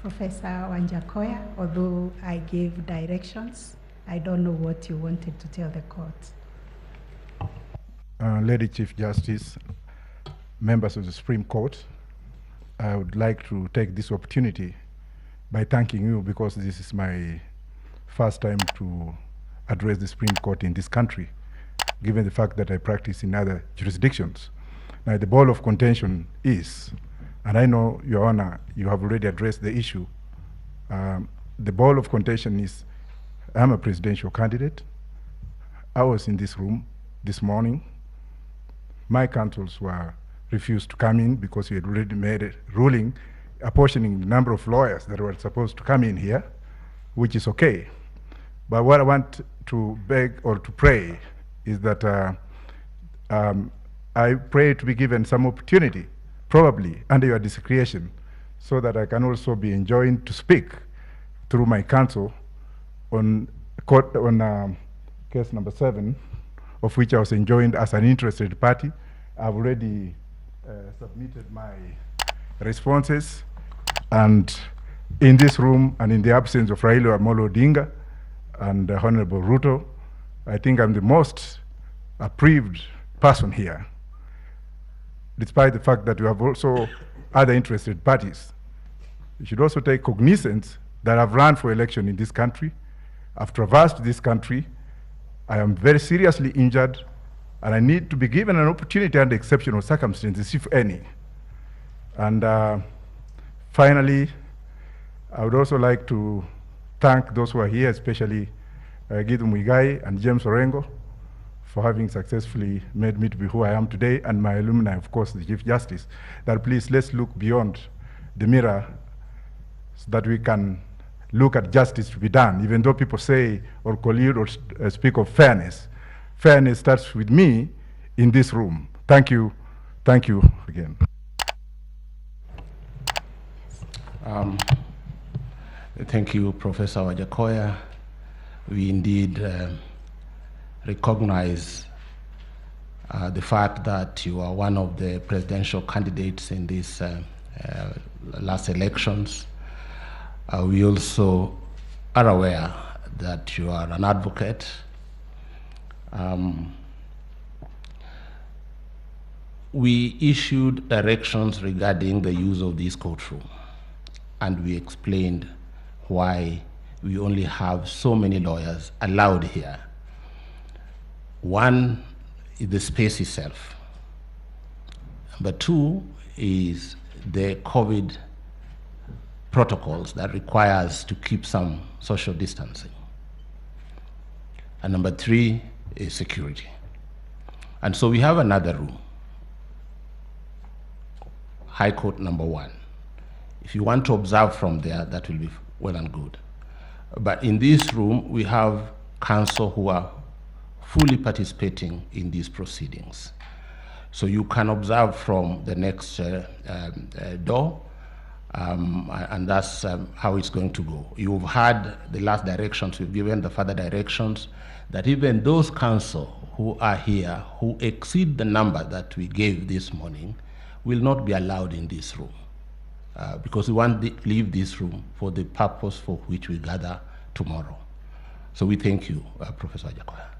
Professor Wajackoyah, although I gave directions, I don't know what you wanted to tell the court. Lady Chief Justice, members of the Supreme Court, I would like to take this opportunity by thanking you, because this is my first time to address the Supreme Court in this country, given the fact that I practice in other jurisdictions. Now, the ball of contention is, and I know, Your Honor, you have already addressed the issue. The ball of contention is, I'm a presidential candidate. I was in this room this morning. My counsels were refused to come in because we had already made a ruling apportioning the number of lawyers that were supposed to come in here, which is okay. But what I want to beg or to pray is that I pray to be given some opportunity, probably under your discretion, so that I can also be enjoined to speak through my counsel on case number 7, of which I was enjoined as an interested party. I've already submitted my responses, and in this room and in the absence of Raila Amolo Odinga and Honorable Ruto, I think I'm the most aggrieved person here, despite the fact that we have also other interested parties. You should also take cognizance that I've run for election in this country. I've traversed this country. I am very seriously injured, and I need to be given an opportunity under exceptional circumstances, if any. And finally, I would also like to thank those who are here, especially Gidu Muigai and James Orengo, for having successfully made me to be who I am today, and my alumni, of course, the Chief Justice, that please, let's look beyond the mirror so that we can look at justice to be done. Even though people say or collude or speak of fairness, fairness starts with me in this room. Thank you again. Thank you, Professor Wajackoyah. We indeed recognize the fact that you are one of the presidential candidates in these last elections. We also are aware that you are an advocate. We issued directions regarding the use of this courtroom, and we explained why we only have so many lawyers allowed here. One is the space itself. Number 2 is the COVID protocols that require us to keep some social distancing. And number 3 is security. And so we have another room, High Court number 1. If you want to observe from there, that will be well and good. But in this room, we have counsel who are fully participating in these proceedings. So you can observe from the next door, and that's how it's going to go. You've had the last directions, we've given the further directions, that even those counsel who are here, who exceed the number that we gave this morning, will not be allowed in this room. Because we want to leave this room for the purpose for which we gather tomorrow. So we thank you, Professor Wajackoyah.